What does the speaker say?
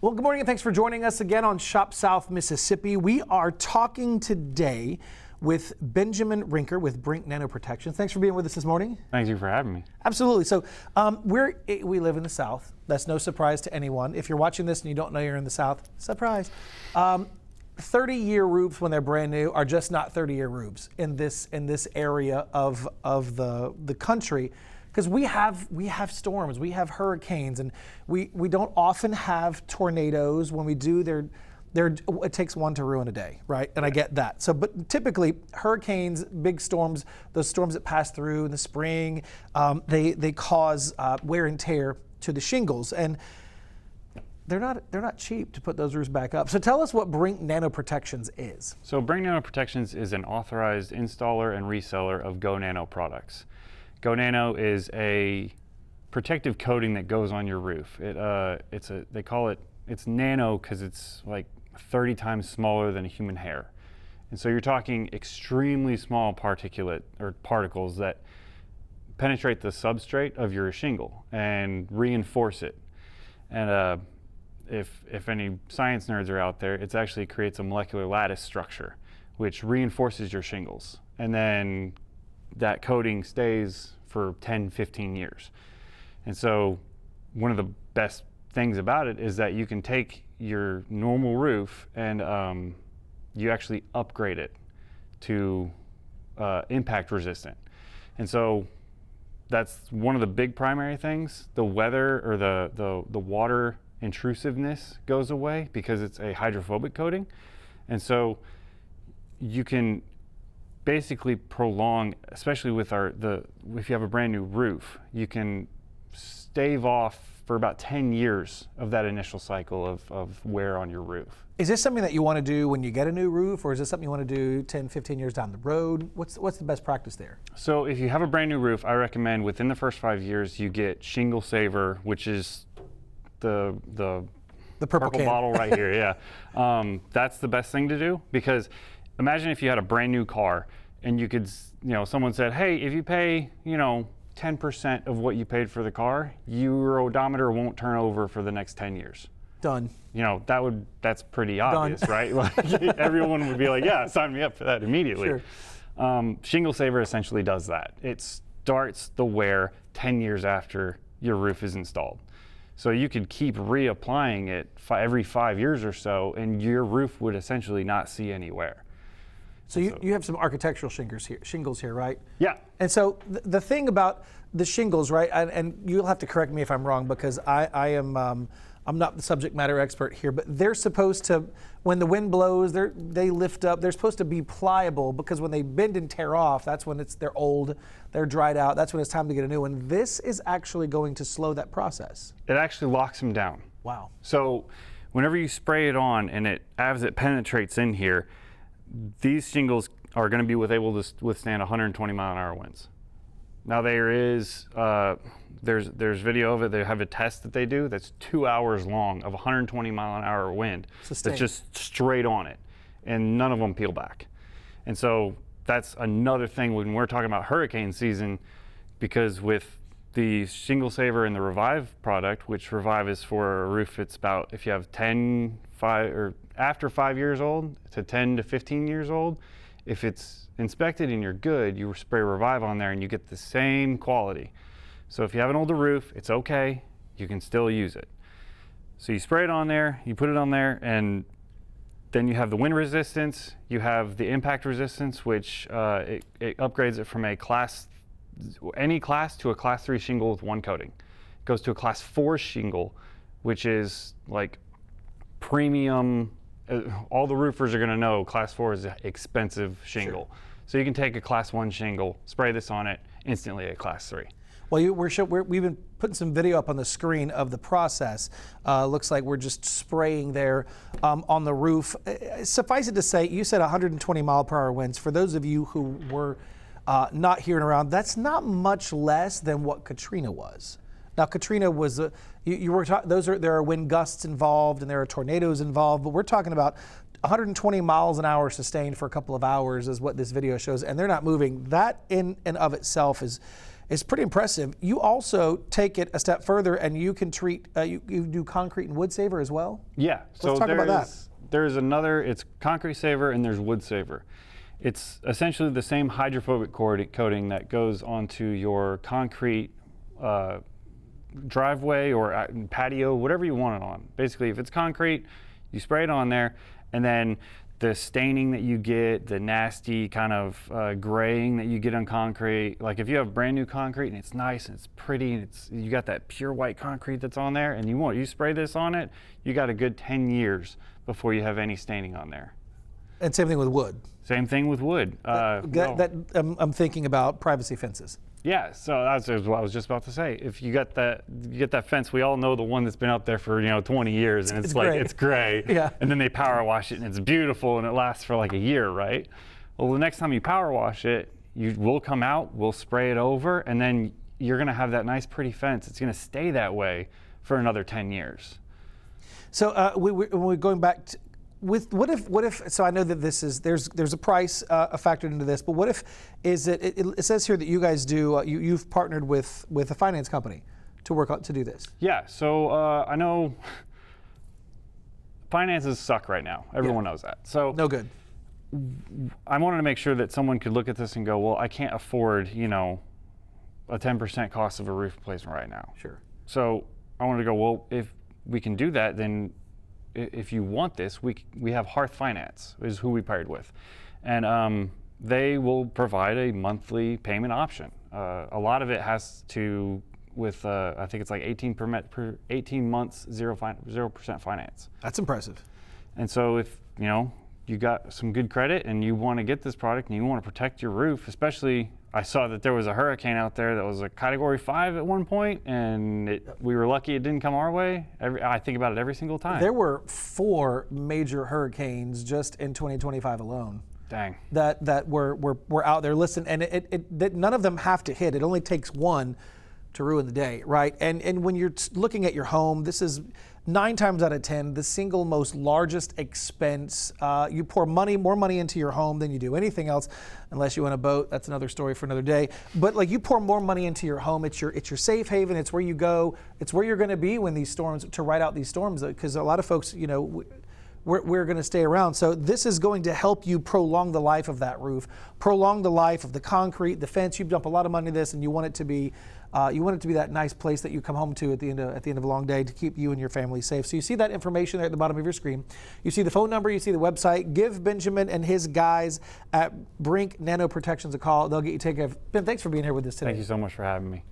Well, good morning and thanks for joining us again on Shop South Mississippi. We are talking today with Benjamin Rinker with Brink Nano Protections. Thanks for being with us this morning. Thank you for having me. Absolutely. So we live in the South. That's no surprise to anyone. If you're watching this and you don't know you're in the South, surprise. 30-year roofs when they're brand new are just not 30-year roofs in this area of the country. Because we have storms, we have hurricanes, and we don't often have tornadoes. When we do, it takes one to ruin a day, right? And I get that. So, but typically hurricanes, big storms, those storms that pass through in the spring, they cause wear and tear to the shingles, and they're not cheap to put those roofs back up. So tell us what Brink Nano Protections is. So Brink Nano Protections is an authorized installer and reseller of Go Nano products. Go Nano is a protective coating that goes on your roof. They call it nano because it's like 30 times smaller than a human hair. And so you're talking extremely small particulate or particles that penetrate the substrate of your shingle and reinforce it. And if any science nerds are out there, it actually creates a molecular lattice structure which reinforces your shingles. And then that coating stays for 10, 15 years. And so one of the best things about it is that you can take your normal roof and you actually upgrade it to impact resistant. And so that's one of the big primary things. The weather or the water intrusiveness goes away because it's a hydrophobic coating. And so you can basically prolong, especially with if you have a brand new roof, you can stave off for about 10 years of that initial cycle of wear on your roof. Is this something that you want to do when you get a new roof, or is this something you want to do 10, 15 years down the road? What's the best practice there? So if you have a brand new roof, I recommend within the first 5 years you get Shingle Saver, which is the purple bottle right here. Yeah, that's the best thing to do, because imagine if you had a brand new car and you could, someone said, hey, if you pay, 10% of what you paid for the car, your odometer won't turn over for the next 10 years. Done. That's pretty obvious, Done. Right? Like everyone would be like, yeah, sign me up for that immediately. Sure. Shingle Saver essentially does that. It starts the wear 10 years after your roof is installed. So you could keep reapplying it every 5 years or so, and your roof would essentially not see any wear. So you have some architectural shingles here, right? Yeah. And so the thing about the shingles, right, and you'll have to correct me if I'm wrong, because I'm not the subject matter expert here, but they're supposed to, when the wind blows, they lift up. They're supposed to be pliable, because when they bend and tear off, that's when they're old, they're dried out. That's when it's time to get a new one. This is actually going to slow that process. It actually locks them down. Wow. So whenever you spray it on and as it penetrates in here, these shingles are going to be able to withstand 120 mile an hour winds. Now there's video of it. They have a test that they do that's 2 hours long of 120 mile an hour wind. Sustained. That's just straight on it, and none of them peel back. And so that's another thing when we're talking about hurricane season, because with the Shingle Saver and the Revive product, which Revive is for a roof, it's about, if you have after 5 years old to 10 to 15 years old, if it's inspected and you're good, you spray Revive on there and you get the same quality. So if you have an older roof, it's okay, you can still use it. So you spray it on there, you put it on there, and then you have the wind resistance, you have the impact resistance, which it upgrades it from any class to a class 3 shingle with one coating. It goes to a class 4 shingle, which is like premium. All the roofers are going to know class 4 is an expensive shingle. Sure. So you can take a class 1 shingle, spray this on it, instantly a class 3. Well, we've been putting some video up on the screen of the process. Looks like we're just spraying there on the roof. Suffice it to say, you said 120 mile per hour winds. For those of you who were not hearing around, that's not much less than what Katrina was. Now, Katrina was there are wind gusts involved and there are tornadoes involved, but we're talking about 120 miles an hour sustained for a couple of hours is what this video shows, and they're not moving. That in and of itself is is pretty impressive. You also take it a step further, and you can treat. You do concrete and wood saver as well. Yeah. Let's talk about that. There's another. It's concrete saver and there's wood saver. It's essentially the same hydrophobic coating that goes onto your concrete driveway or patio, whatever you want it on. Basically, if it's concrete, you spray it on there, and then the staining that you get, the nasty kind of graying that you get on concrete, like if you have brand new concrete and it's nice and it's pretty and you got that pure white concrete that's on there, and you spray this on it, you got a good 10 years before you have any staining on there. And same thing with wood. Same thing with wood. I'm thinking about privacy fences. Yeah, so that's what I was just about to say. If you get that fence, we all know the one that's been up there for 20 years, and it's like gray. It's gray. Yeah. And then they power wash it, and it's beautiful, and it lasts for like a year, right? Well, the next time you power wash it, we'll come out, we'll spray it over, and then you're gonna have that nice, pretty fence. It's gonna stay that way for another 10 years. So we're going back to. What if? So I know that there's a price factored into this, but what if it says here that you guys do you've partnered with a finance company to do this? Yeah. So I know finances suck right now. Everyone knows that. So no good. I wanted to make sure that someone could look at this and go, well, I can't afford a 10% cost of a roof replacement right now. Sure. So I wanted to go, well, if we can do that, then if you want this, we have Hearth Finance is who we paired with, and they will provide a monthly payment option. A lot of it has to with I think it's like 18 months 0% finance. That's impressive. And so if you got some good credit and you want to get this product and you want to protect your roof, especially. I saw that there was a hurricane out there that was a Category 5 at one point, and we were lucky it didn't come our way. I think about it every single time. There were 4 major hurricanes just in 2025 alone. Dang. That were out there. Listen, and none of them have to hit. It only takes one to ruin the day, right? And when you're looking at your home, this is 9 times out of 10 the single most largest expense. You pour more money into your home than you do anything else, unless you own a boat. That's another story for another day. But like you pour more money into your home, it's your safe haven. It's where you go. It's where you're going to be when these storms, to ride out these storms. Because a lot of folks, we're going to stay around. So this is going to help you prolong the life of that roof, prolong the life of the concrete, the fence. You dump a lot of money into this, and you want it to be that nice place that you come home to at the end of a long day to keep you and your family safe. So you see that information there at the bottom of your screen. You see the phone number, you see the website. Give Benjamin and his guys at Brink Nano Protections a call. They'll get you taken care of. Ben, thanks for being here with us today. Thank you so much for having me.